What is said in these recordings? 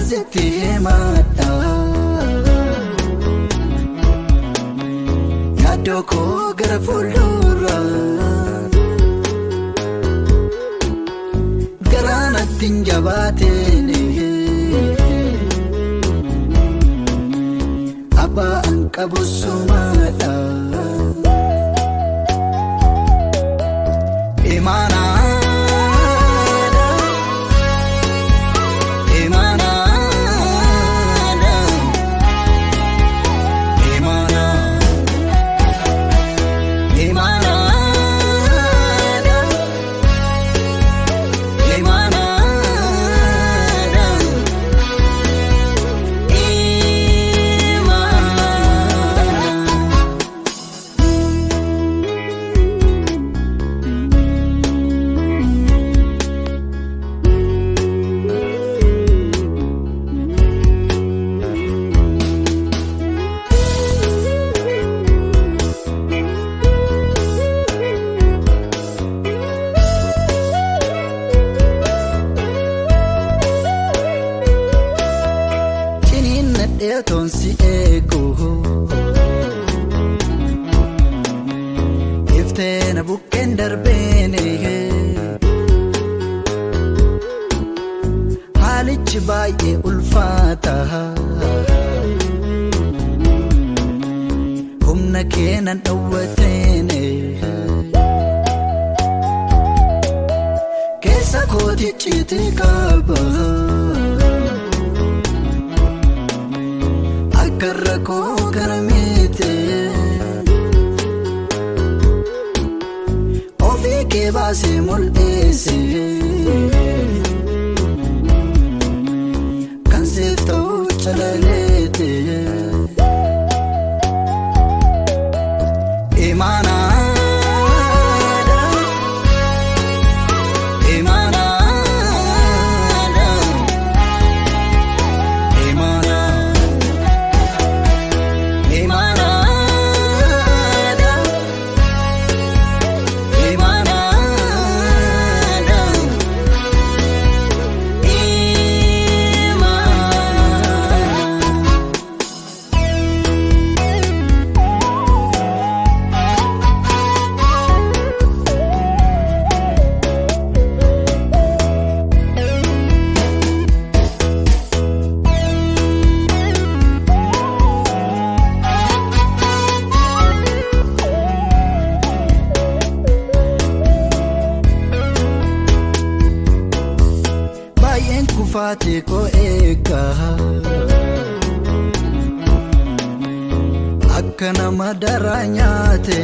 sitti mata Yado ko gara fuldura Garana tinjabatene Aba angkabusumada Imana Tonsi ego Iftena bukender bene Halich baye ulfata Humna kenan awatene Kesa koti chiti kaba Karako karamite Ofi ke base molese Kansefto chalalete Imana Fati ko eka Akkana madaranyate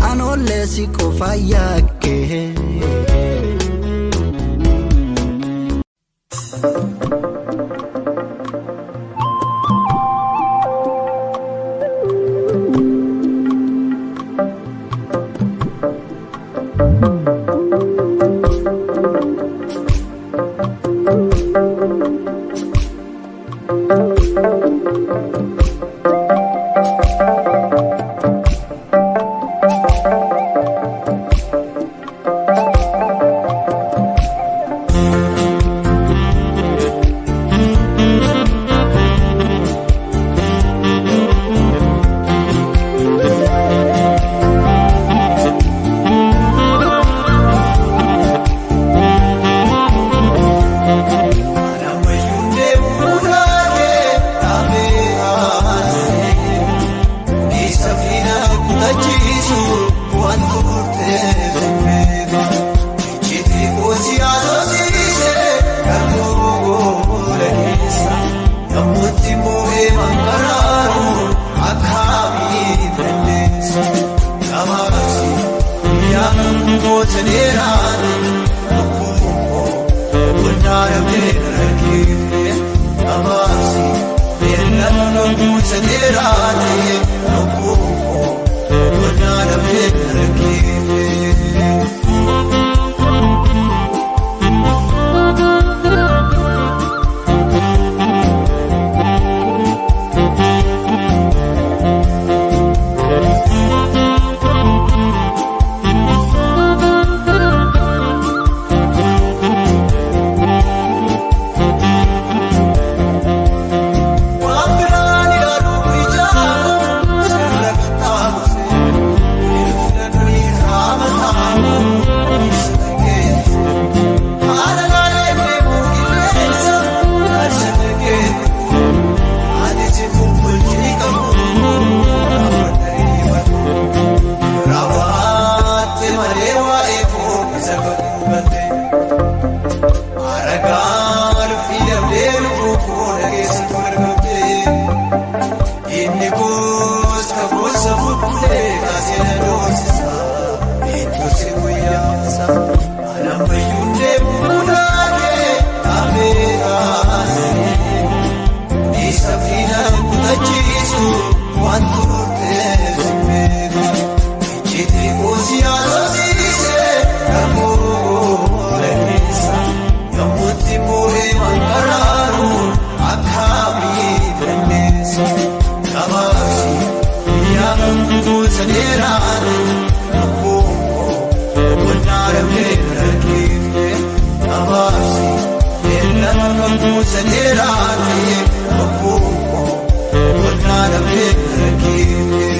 Anolle si ko fayyake سبقوبتي أرقال في لبلين وكون كيسة ورقبتي إني بوس كبوس فبلي كاسين دوسسا إنتو سويا سا أنا بيوني بولاكي أميراني نيسافينا كتاجيسو وانتو تزمينا إجيتي بوسيا سوسيسي كمورنيسا يموتي بوهي منقرارو أكامي تنيسا كماسي يا مكو سنيراني نبوكو ونار ميركيفي كماسي يا مكو سنيراني نبوكو ونار ميركيفي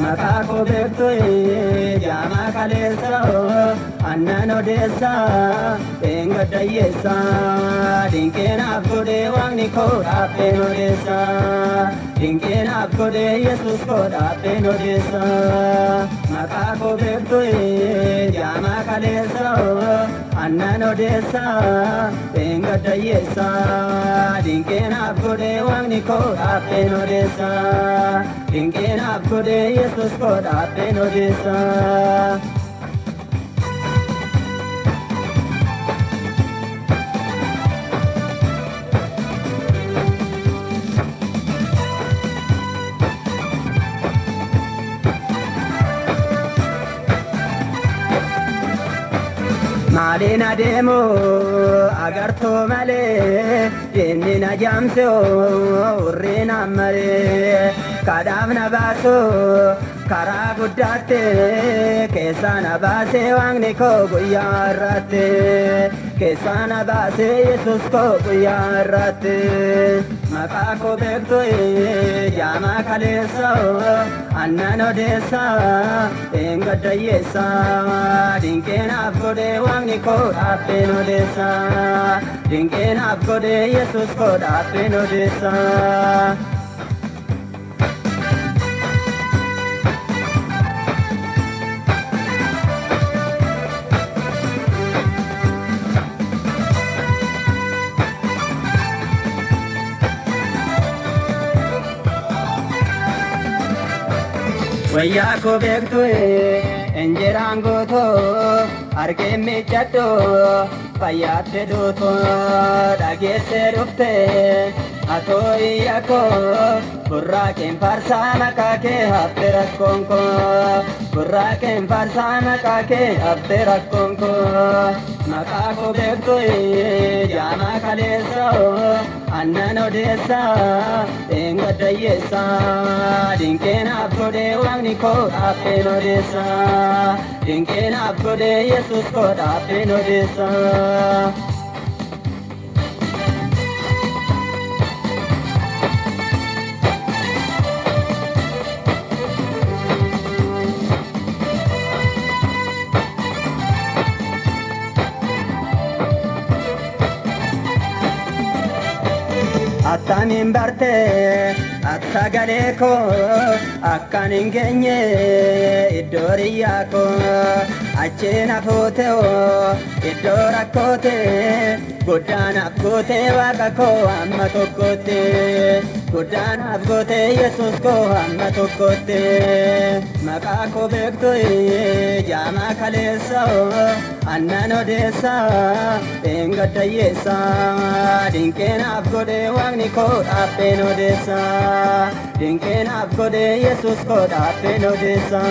Makako bektoe jama kalesa annano desa enga dayesa dinkena abgode wangni koda peno desa dinkena abgode Jesus koda peno desa Makako bektoe jama kalesa annano desa enga dayesa dinkena abgode wangni koda peno desa dinkena abgode Jesus koda peno desa Malina demo agarto male, jenina jamseo, urrina nammare kadamna baso kara guddatte keessana baase waaqni koo guyyaa irratti keessana baase yesus koo guyyaa irratti maqaa koo beektu jaamaa kaleessa annan odeessa engaddayyeessa dinqeenaaf godhe waaqni koo dhaabbeen odeessa dinqeenaaf godhe yesus koo dhaabbeen odeessa. Wayyaa koo beektu injiraan guutuu argee miidhadhu fayyaatte duutu dhageessee dhufte atoo iyya koo burraaqeen faarsaa maqaa kee hafte rakkoon koo burraaqeen faarsaa maqaa kee hafte rakkoon koo maqaa koo beektu jaamaa kaleessa annan odeessa engaddayyeessa dinqeenaaf godhe waaqni koo dhaabbeen odeessa dinqeenaaf godhe yesus koo dhaabbeen odeessa. Attamiin barte akka galee koo akkan hin geenye iddoo riyyaa koo achiin hafuute iddoo rakkoote guddaanaaf goote waaqa koo amma tokkotte guddaanaaf goote yesus koo amma tokkotte maqaa koo beektu jaamaa kaleessa annan odeessa engaddayyeessa dinqeenaaf godhe waaqni koo dhaabbeen odeessa dinqeenaaf godhe yesus koo dhaabbeen odeessa.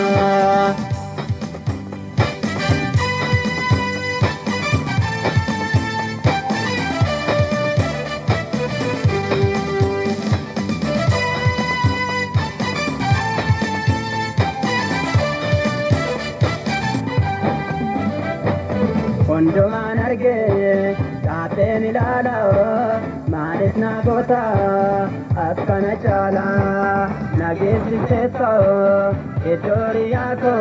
Hundumaan argee dhaabbeen ilaala maalis na goota akkana caala nageessiseetta iddoo riyyaa koo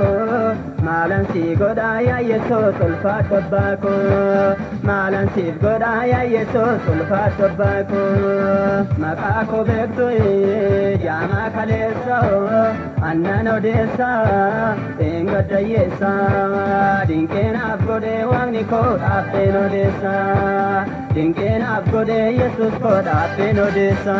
maalan si godha yaa yesus ulfaadhu abbaa koo maalan siif godha yaa yesus ulfaadhu abbaa koo maqaa koo beektu jaamaa kaleessa annan odeessa engaddayyeessa dinqeenaaf godhe waaqni koo dhaabbeen odeessa dinqeenaaf godhe yesus koo dhaabbeen odeessa.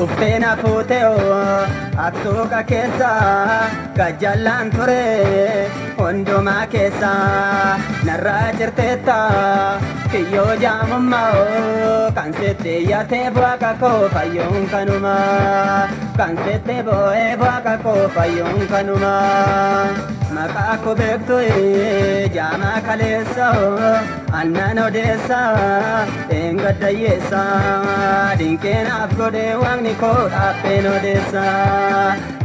Ufteena fuuteo aksuuqa keessa gajjallaan ture hundumaa keessa narraa jirteetta kiyyoo jaamummaa kan sitti yaateef waaqa koo fayyoon kanuma kan sitti boo'eef waaqa koo fayyoon kanuma maqaa koo beektu jaamaa kaleessa annan odeessa engaddayyeessa dinqeenaaf godhe waaqni koo dhaabbeen odeessa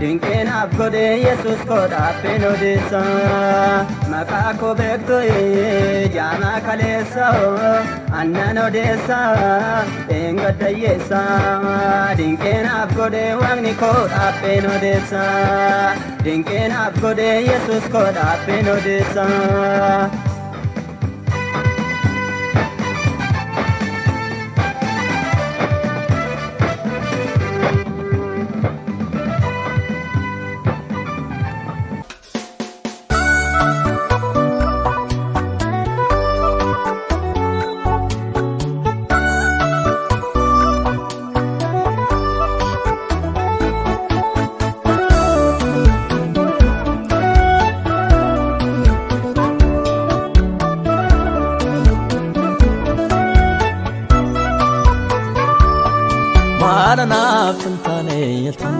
dinqeenaaf godhe yesus koo dhaabbeen odeessa maqaa koo beektu jaamaa kaleessa annan odeessa engaddayyeessa dinqeenaaf godhe waaqni koo dhaabbeen odeessa dinqeenaaf godhe yesus koo dhaabbeen odeessa. maalana fintaneeti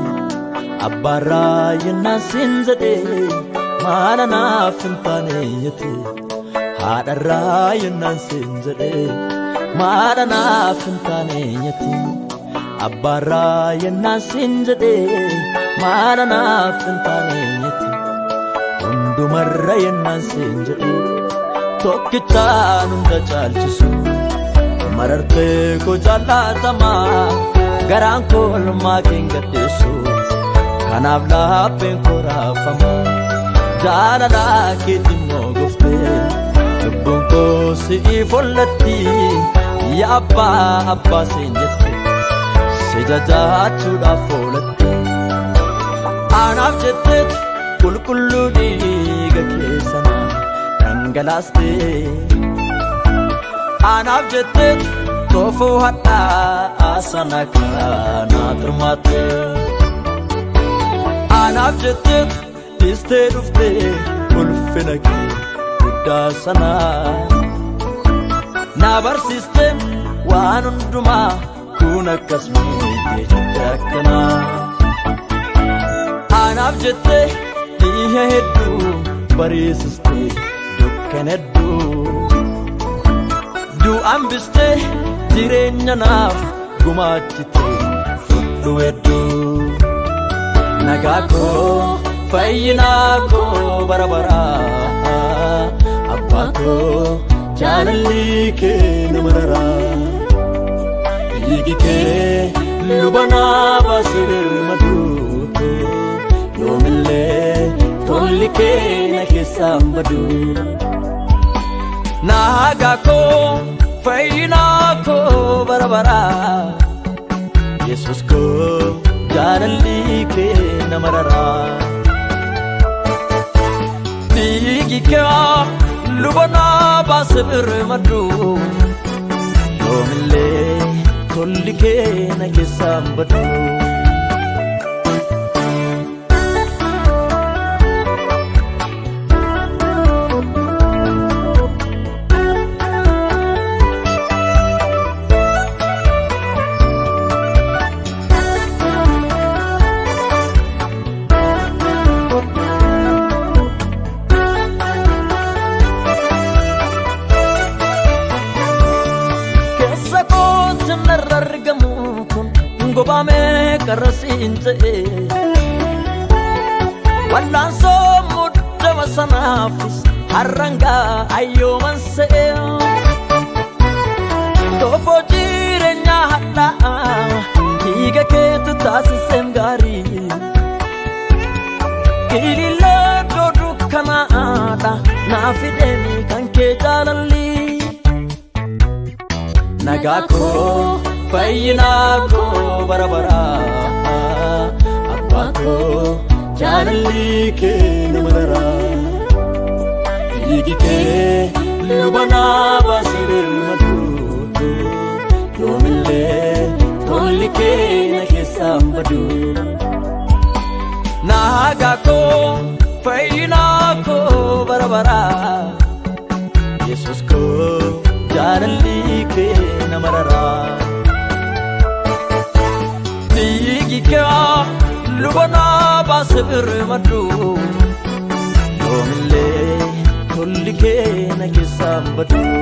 abbarra yennasin zade maalana fintaneeti hadarra yennasin zade maalana fintaneeti abbarra yennasin zade maalana fintaneeti hundumarra yennasin zade tokkichaan hunda caalchisu mararte ko jaalatama garaan koo olmaa keen gaddeessu kanaaf laapheen koo raafama jaalala keetiin moo goftee lubbuun koo si'iif hollatti yaa abbaa seen jette si jajaachuudhaaf oolatti anaaf jetteet qulqulluu dhiiga keessana dhangalaaste anaaf jetteet toofuu hadhaa sana kanaa turmaatte anaaf jetteet dhiistee dhuftee ulfina kee guddaa sana naa barsiiste waan hundumaa kun akkas miidhee jette akkanaa anaaf jettee dhiiga hedduu bariisiste dukkana hedduu du'aan biste jireenya naaf gumaachite fudhu hedduu nagaa koo fayyinaa koo bara baraa abbaa koo jaalalli kee nama raraa dhiigi kee luba naa baasee maduu yoomillee tolli kee na keessaan baduu nagaa koo fayyinaa koo bara baraa Yesus koo jaalalli kee nama raraa dhiigi kee luba naa baasee maduu yoomillee tolli kee na keessaan baduu gobame karasinze wallan so mudda masanafis haranga ayomanse tofo jirenya hada higa ketu tasisem gari kilila dodu kanada nafidemi kanke jalalli nagako fayyinaa koo bara baraa abbaa koo jaalalli kee nama raraa dhiigi kee luba naa baasee maduu yoomillee tolli kee na keessaan baduu nagaa koo fayyinaa koo bara baraa Yesus koo jaalalli kee nama raraa dhiigi kee luba naa baasee maduu yoomillee tolli kee na keessaan baduu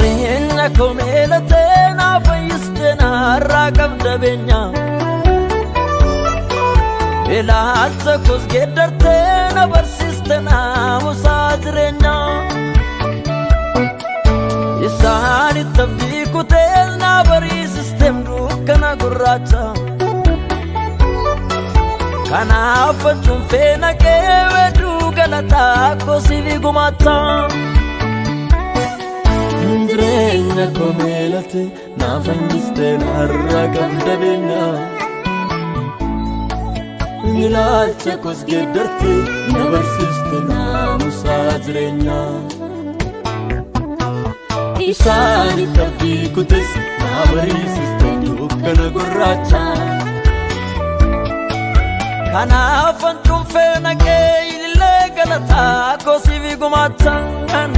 Reenya komela tena fayyistena ragam dabenya Elaatsa kos geddartena barsistena musaajirenya Isaani tabdii kuteelna bariisistem dukkana gurraacha Kanaaf chunfeena keewe duugalataa kosivi gumaata Reenya komeelate naafanyiste narra gamdabenya ilaalcha koos geeddartee na barsiiste naamusa jireenyaa. Isaanitti abdii kutes na barsiiste dukkana gurraacha. Kanaafan cuunfee naqee ilillee galataa koosiif gumaachaan.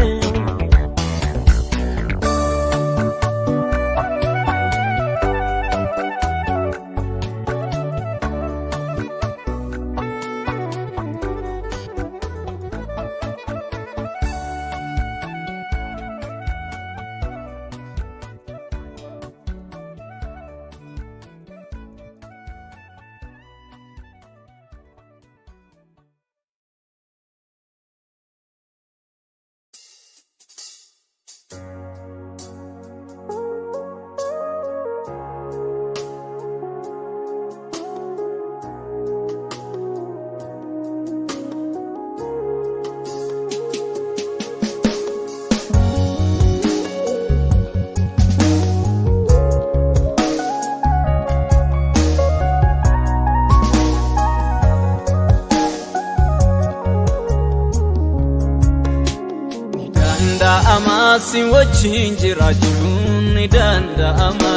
Si wajjin jiraachuun ni danda'ama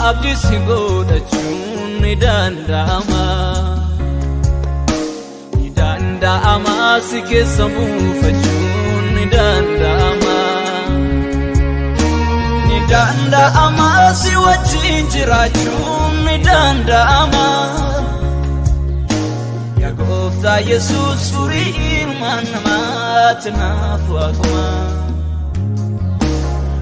abdii si godhachuun ni danda'ama si keessa muufachuun ni danda'ama si wajjin jiraachuun ni danda'ama. Gooftaa Yesuus furii ilmaan namaatti naaf waaquma.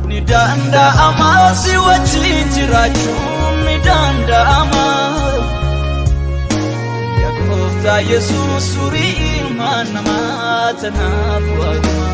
Ni danda'ama si wajjin jiraachuun ni danda'ama. Yaa Gooftaa Yesuus furii ilmaan namaatti naaf waaquma.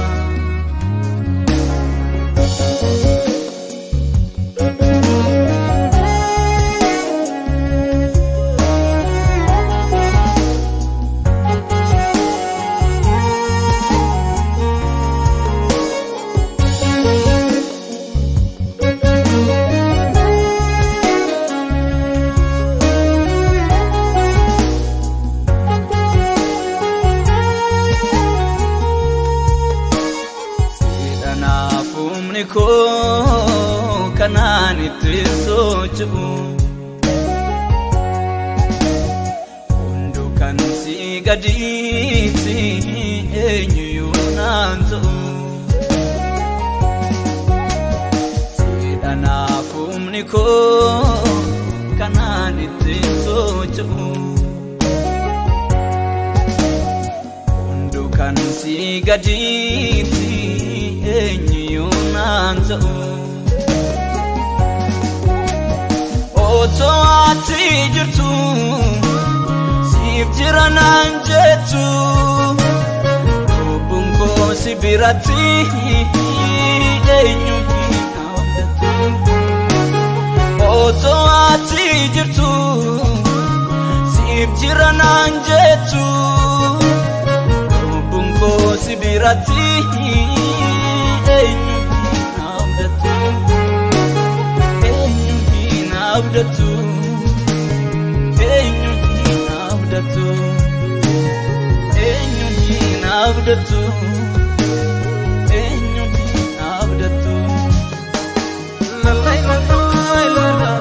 Kanaan itti socho'u hunduu kan si gadiiti eenyuyyuu naan ta'u. Siidhanaaf humni koo kanaan itti socho'u hunduu kan si gadiiti eenyuyyuu naan ta'u. Otoo ati jirtu siif jira naan jettu lubbuun koo si biratti eenyu hin abdatu. Otoo ati jirtu siif jira naan jettu lubbuun koo si biratti eenyu hin abdatu. Abdatu, eenyu hin abdatu, eenyu hin abdatu, eenyu hin abdatu. La la la la la.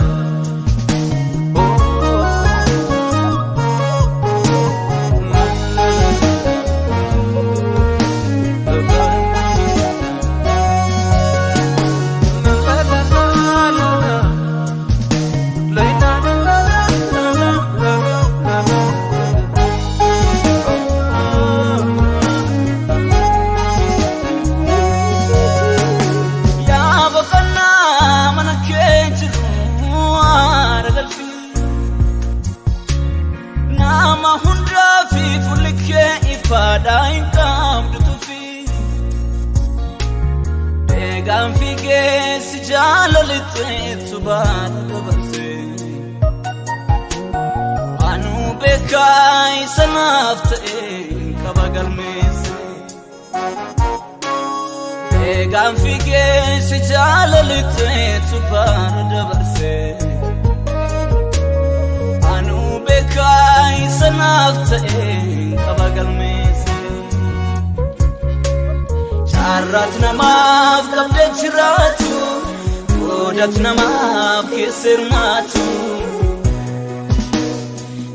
Ganfige si jaalalite subhaana dabarse anu beekai sanaaf ta'e qaba galmeesse. Ganfige si jaalalite subhaana dabarse Charrat namaaf qabde jiraatu Godhat namaaf keessirmaatu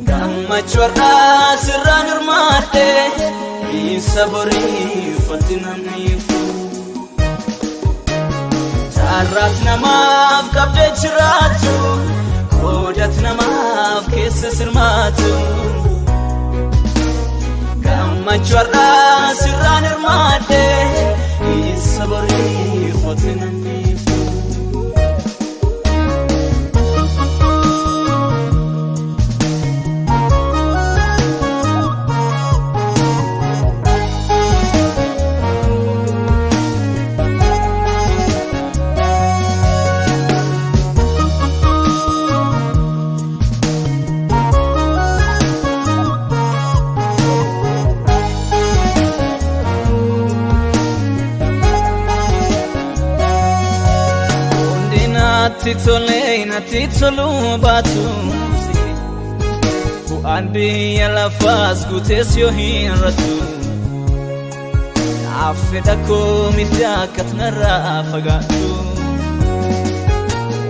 Gammachuu har'aa sirraan hirmaadhe Isa boriifatti namniifu Charrat namaaf qabde jiraatu Godhat namaaf keessirmaatu Gammachuu har'aa sirraan hirmaadhe Isa boriifatti namniifu Nati tolu batu Bu'aan biyya lafaas guutees yoo hin ratu Naaf fedha koo miti akka narraa fagaatu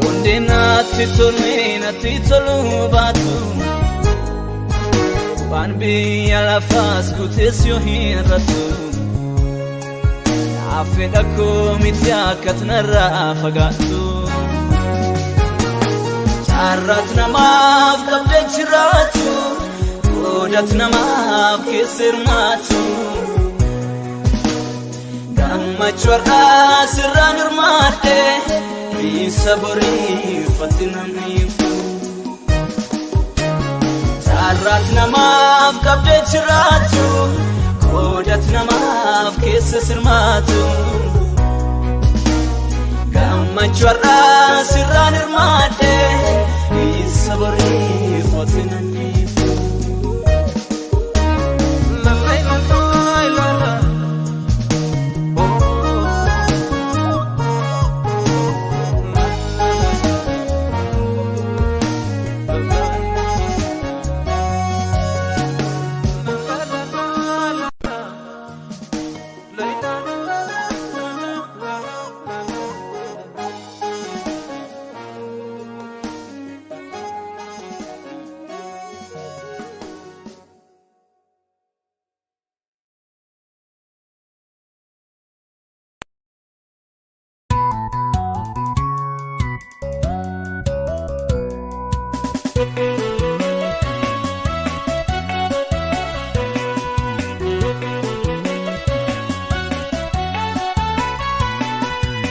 Hundi natti tolu batu Bu'aan biyya lafaas guutees yoo hin ratu Naaf fedha koo miti akka narraa fagaatu Charrat namaaf qabde jiraatu Godhat namaaf keessirmaatu Gammachuu har'aa sirraan hirmaadhe Isa boriifatti namniifu Charrat namaaf qabde jiraatu Godhat namaaf keessirmaatu Gammachuu har'aa sirraan hirmaadhe Isa boriifatti namniifu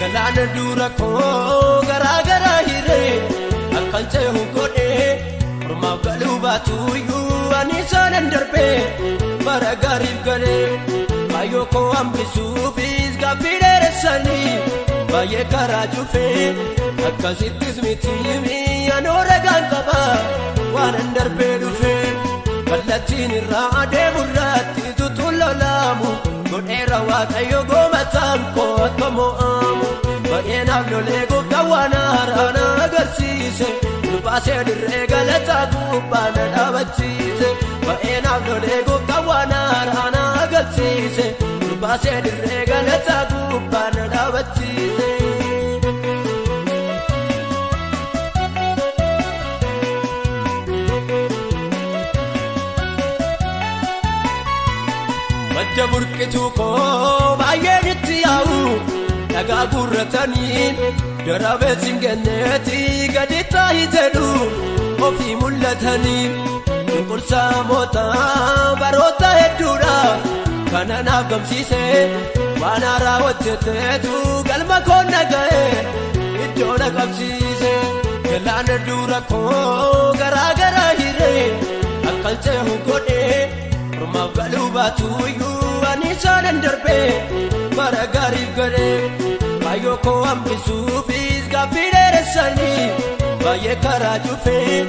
Galaana dura koo garaa hiree akkan cehu godhee Ormaaf galuu baatu iyyuu ani isaanan darbee bara gaariif galee Kaayyoo koo hambisuufis gaaffii dheeressanii baay'ee karaa cufee akkasittis miti anoo ragaan qaba waanan darbee dhufee kallattiin irraa adeemu irratti tutuun lolaamu godheera Waaqayyo goomataan koo akka mo'amu Baay'eenaaf lolee gooftaan waan haaraa na agarsiise Lubaasee dirree galataa gubbaa na dhaabachiise Baay'eenaaf lolee gooftaan waan haaraa na agarsiise Lubaasee dirree galataa gubbaa na dhaabachiise Madda burqituu koo baay'een itti yaa'u Dhagaa gurrataniin darabee singenneetii gadi taa'ii jedhu ofii mul'atanii Cunqursaa mootaa baroota hedduudha kana naaf gamsiise waan haaraa hojjeteetu galma koo naga'e iddoo na qabsiise Galaana dura koo garaa hiree akkan cehu godhee Ormaaf galuu baatu iyyuu ani isaanan darbee bara gaariif galee Kaayyoo koo hambisuufis gaaffii dheeressanii baay'ee karaa cufee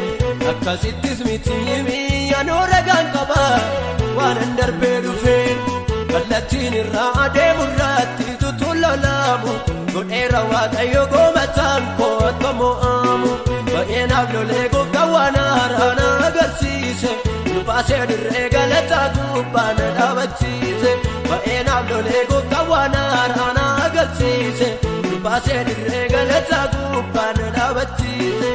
akkasittis miti anoo ragaan qaba waanan darbee dhufee kallattiin irraa adeemu irratti tutuun lolaamu godheera Waaqayyo goomataan koo akka mo'amu baay'eenaaf lolee gooftaan waan haaraa na agarsiise Lubaasee dirree galataa gubbaa na dhaabachiise baay'eenaaf lolee gooftaan waan haaraa na dhaabachise Dubaasee dirree galataa gubbaan dhaabachise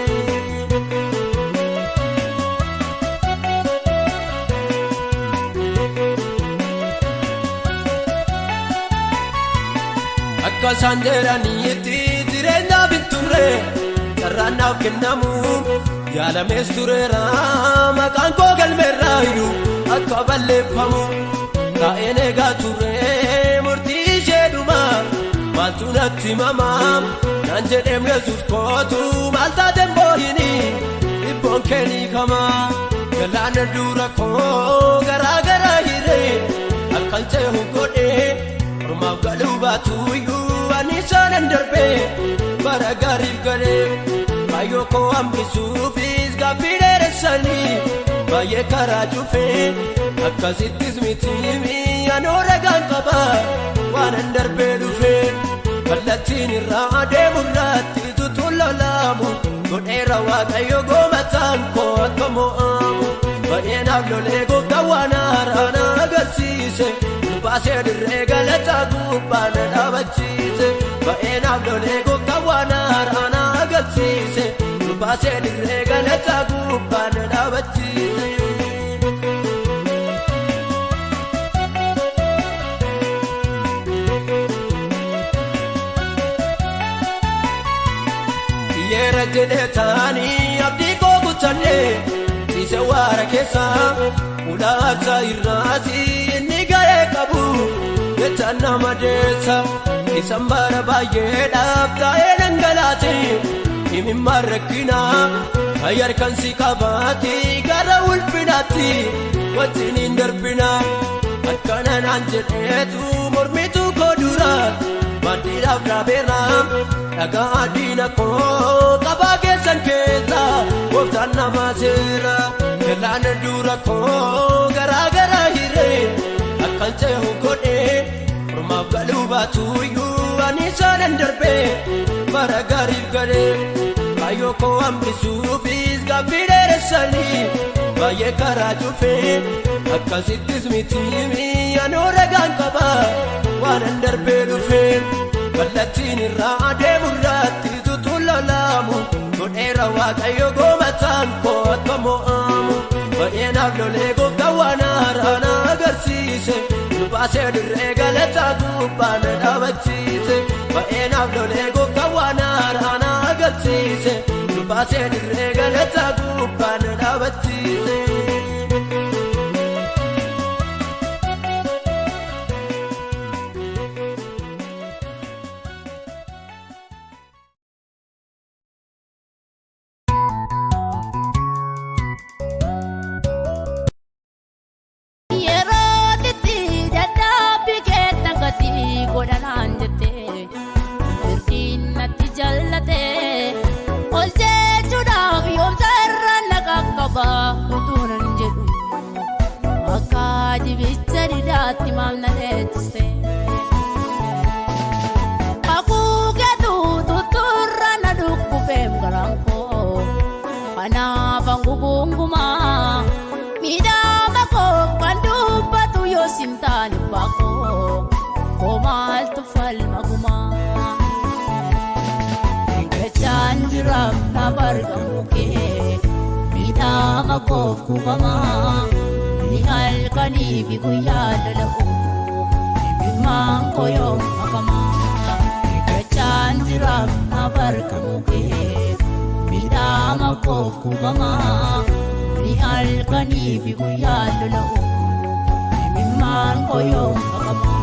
Akka isaan jedhaniitti jireenyaaf hin turre carraan naaf kennamu yaalamees tureera maqaan koo galmeerraayyuu akka balleeffamu taa'een eegaa ture murtii isheedhuma maaltu natti himamaa naan jedheem Yesuus kootu maal taateen boohini dhibboon kee ni kamaa galaana dura koo garaa hiree akkan cehu godhee ormaaf galuu baatuyyuu ani saanan darbee bara gaariif galee baay'oo koo hambisuufis gaaffii dheeressanii baay'ee karaa cufee akkasittis mitiimi anoo ragaan qaba waanan darbee dhufee kallattiin irraa adeemurratti tutuun lolaamu godheera Waaqayyo goomataan koo akka mo'amu baay'eenaaf lolee gooftaan waan haaraa na agarsiise Dubaasee dirree galataa gubbaan dhaabachise baay'eenaaf lolee gooftaan waan haaraa na agarsiise Dubaasee dirree galataa gubbaan dhaabachise Yeera jedhee taanii abdii koo guuttannee siise waara keessaa ulaacha irraati inni ga'ee qabu jettaan nama deessa isan bara baay'eedhaaf taa'ee dhangalaati himimmaan rakkinaa harkan si qabaati gara ulfinaatti wajjin hin darbina akkana naan jedheetu mormitu koo dura maaddiidhaaf dhaabeera dhagaa diina koo qabaa keessan keessa gooftaan nama seera galaana dura koo garaa hiree akkan cehu godhee ormaaf galuu baatuyyuu ani saanan darbee bara gaariif galee baay'oo koo hambisuufis gaaffii dheeressanii baay'ee karaa cufee akkasittis mitiimi anoo ragaan qaba waanan darbee dhufee kallattiin irraa adeemurratti tutuun lolaamu godheera Waaqayyo goomataan koo akka mo'amu baay'eenaaf lolee gooftaan waan haaraa na agarsiise Dubaasee dirree galataa gubbaan dhaabachise baay'eenaaf lolee gooftaan waan haaraa na agarsiise Dubaasee dirree galataa gubbaan dhaabachise Koof kubamaa ni halkanii fi guyyaa lala'uu ilmaan koyoom makamaa gachaan jiraaf na barkamuu kee midhaama koof kubamaa ni halkanii fi guyyaa lala'uu ilmaan koyoom makamaa.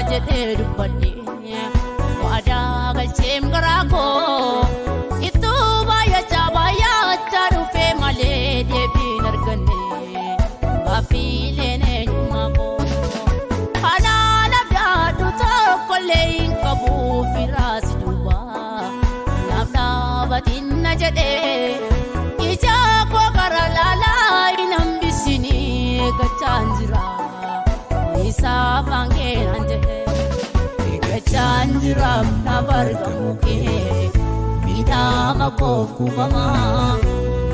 Jedhee dubbadhee waadaa galcheem garaa koo ittuu baay'achaa dhufee malee deebiin arganne gaaffiileen eenyummaa koo kanaan abdaadhu tokkollee hin qabu firaasi duuba naaf dhaabatiin na jedhee ija koo gara laalaa hin hambisini Gachanjira Isa Bangen Anje Gachanjira Nabarga Muke Mida Makof Kubama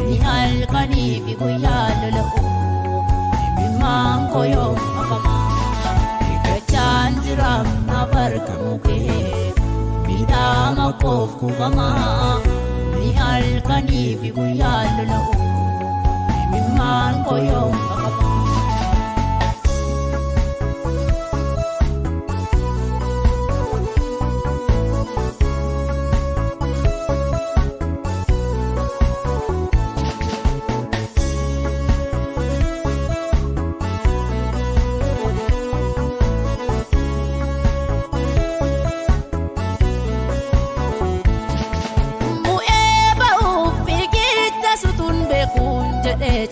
Nihal Kani Biguyadalo Bimang Koyo Makama Gachanjira Nabarga Muke Mida Makof Kubama Nihal Kani Biguyadalo Bimang Koyo Makama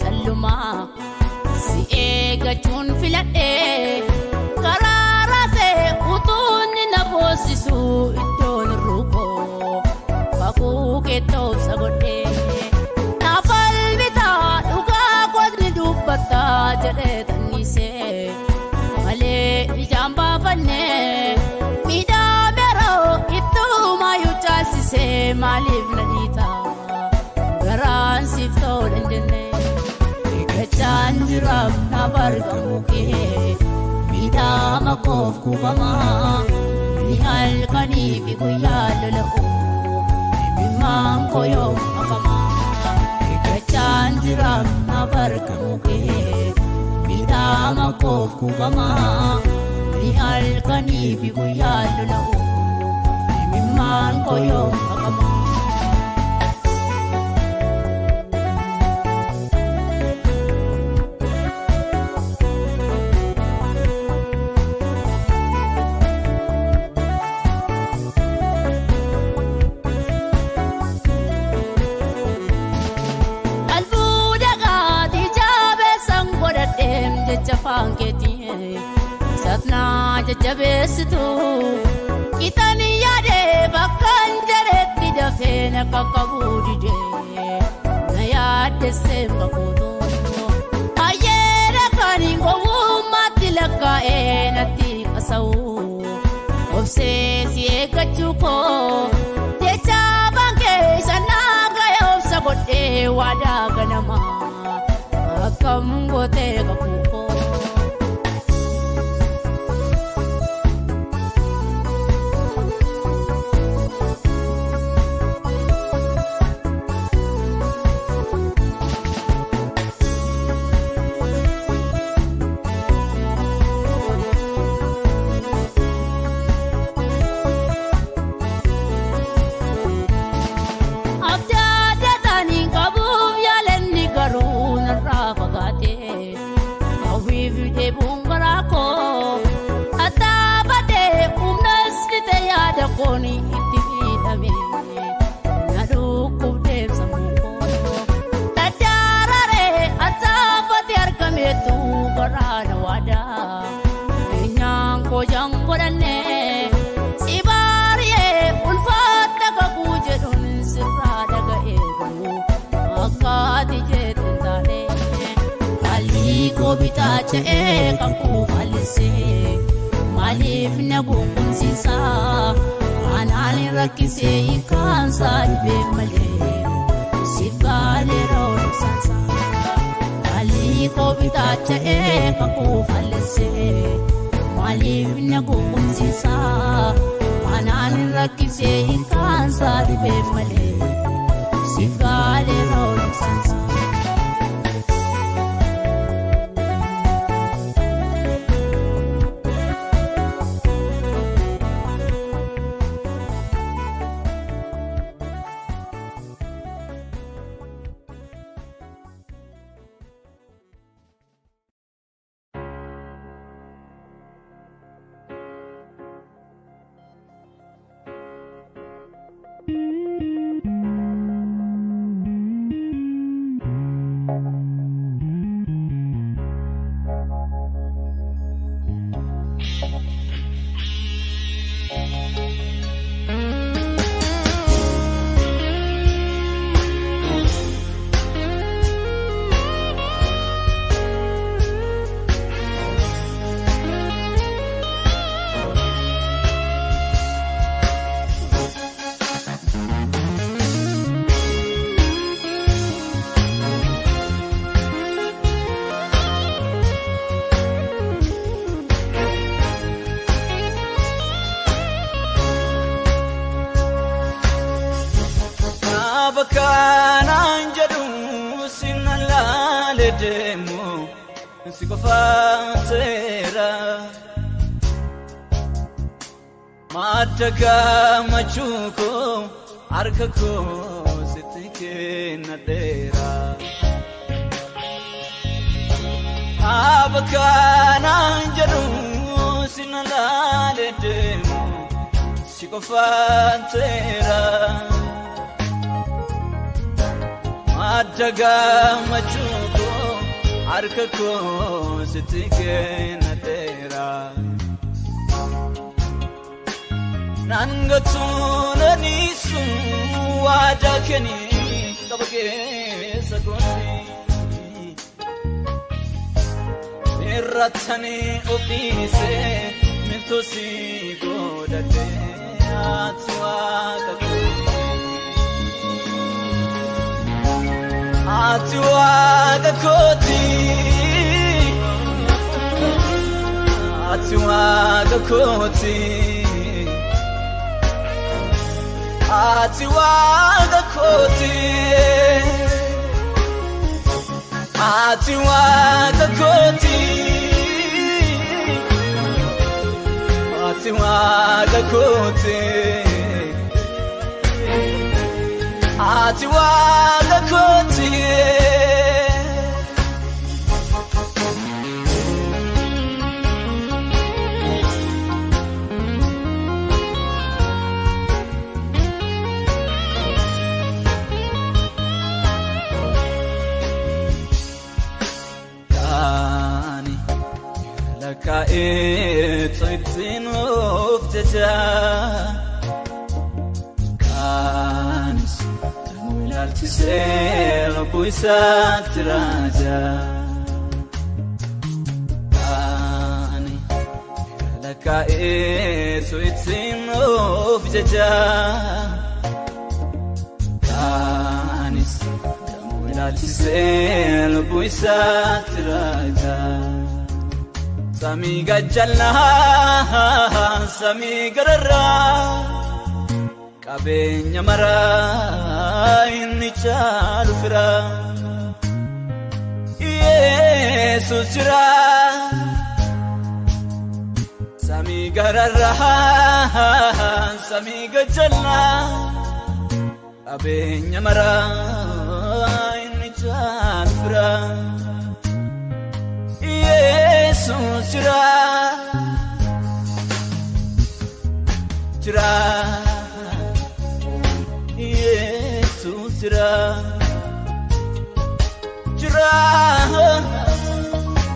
Challuma si eeggachuun filadhee karaa raasee utuun na boosisu iddoon ruukoo kakuu keettoobsa godhee na falmitaa dhugaa qotni dubbataa jedhee tannisee malee ijaan baafannee miidhameeroo ittuumaayuu caalsisee maaliif na dhiitaa garaan siif ta'uu dandeenye. Gachanjira Nabarga Muke Mida Makof Kubama Nihal Kani Biguyadalo Bimang Koyo Makama Gachanjira Nabarga Muke Mida Makof Kubama Nihal Kani Biguyadalo Bimang Koyo Makama Jafangeti satna jajabesitu kitani yade bakkan jaretti dafena kakabudide na yade semba kodo ayera kani ngomati laka enati asau obsesi ekachuko techa bange sanaga yobsa bote wada ganama akam gote kapuko Koni iti dame nadu kubdem samuko tajarare atafati arkametu barana wada nyang ko jang kodane sibariye ulfata ka kujedun sirada ga ego akati jetundane ali ko bitache ka ku false malif nagu kunsisa anani rakise ikansa ibe male sifale ro sansa ali ko bitache kaku false malif nagu kunsisa anani rakise ikansa ibe male sifale ro sansa Abakana anjadu sinalale demo sikofatera Madaga machuko arkako sitike nadera Abakana anjadu sinalale demo sikofatera Madaga machuko arkako sitike nadera Nangatuna nisu wadakeni kabake sakonsi Ratani obise mintosi godate Atuaga koti Atuaga koti Atuaga koti Atuaga koti Atuaga koti Atuaga koti It's of the Canis Multisel Puisat Raja Ani Laka it's of the Canis Multisel Puisat Raja Sami gajalla sami garra kabenya mara inni chalfra Jesus jira sami garra sami gajalla kabenya mara inni chalfra Jesus jira Jesus jira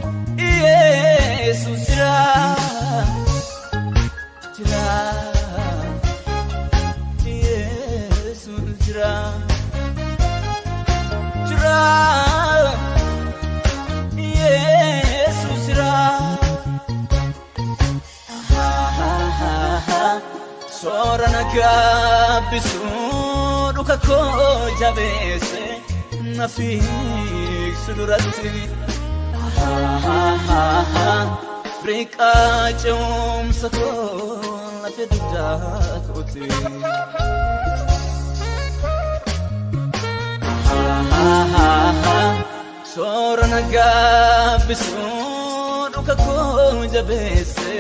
Jesus jira Jesus jira Sorana gabisu duka ko jabese nafik sudurati Brika chum sako lafida koti Sorana gabisu duka ko jabese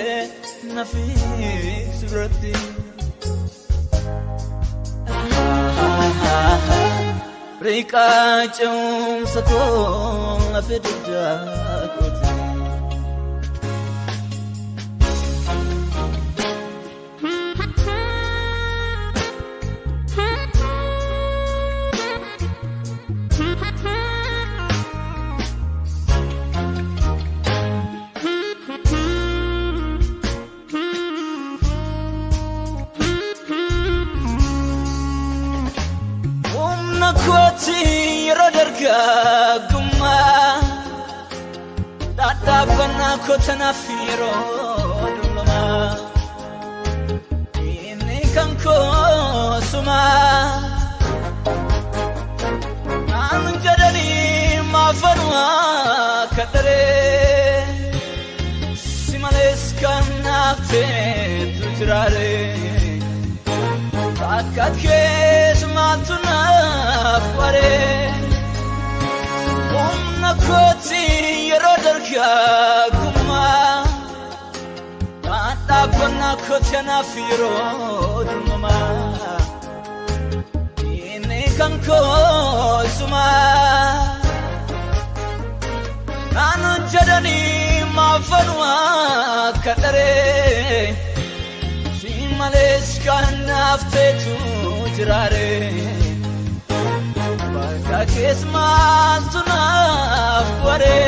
nafik sudurati Rika chum sako lafida koti Guma Tata bana kotana firo dulma Ini kanko suma Anjadani mafanwa kadare Simales kanafte tujrare Takat kes matuna fare Umna koti yero darka kuma Ata kona koti na firo dumama Ini kanko suma Nanu jadani mafanwa kadare Males kanafte tu jirare Baka kismat tu nafware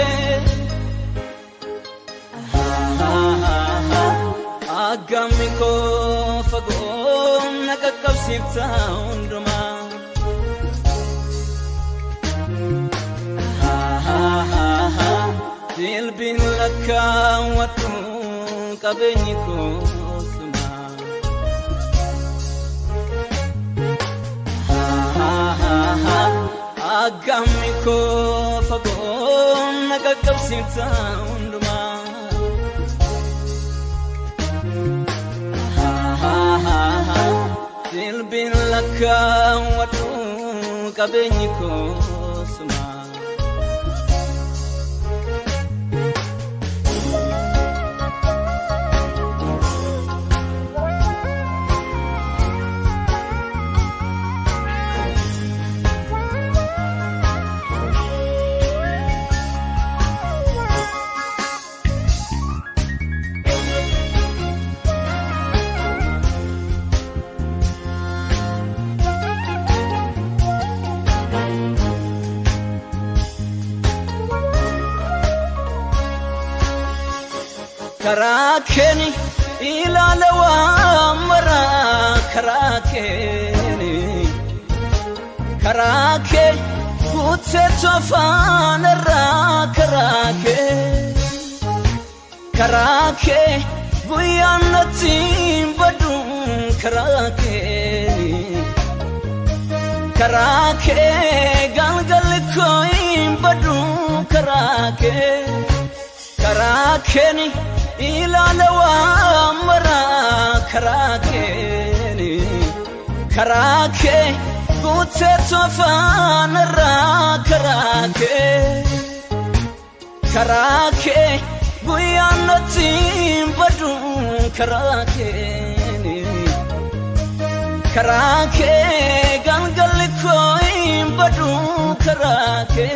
Agami ko fagom nakakapsipta unduma Dilbin laka watu kabenyi ko Agami ko fagom nakakapsipta unduma Dilbin laka watu kabenyi ko suma Karakeni ilalawa mara karakeni Karake kutse tofana ra karake Karake buyanati badum karake Karake galgal koim badum karake Karakeni ilalawa mara karakeni Karake kutse tofana ra karake Karake buyanati badum karakeni Karake galgal koim badum karake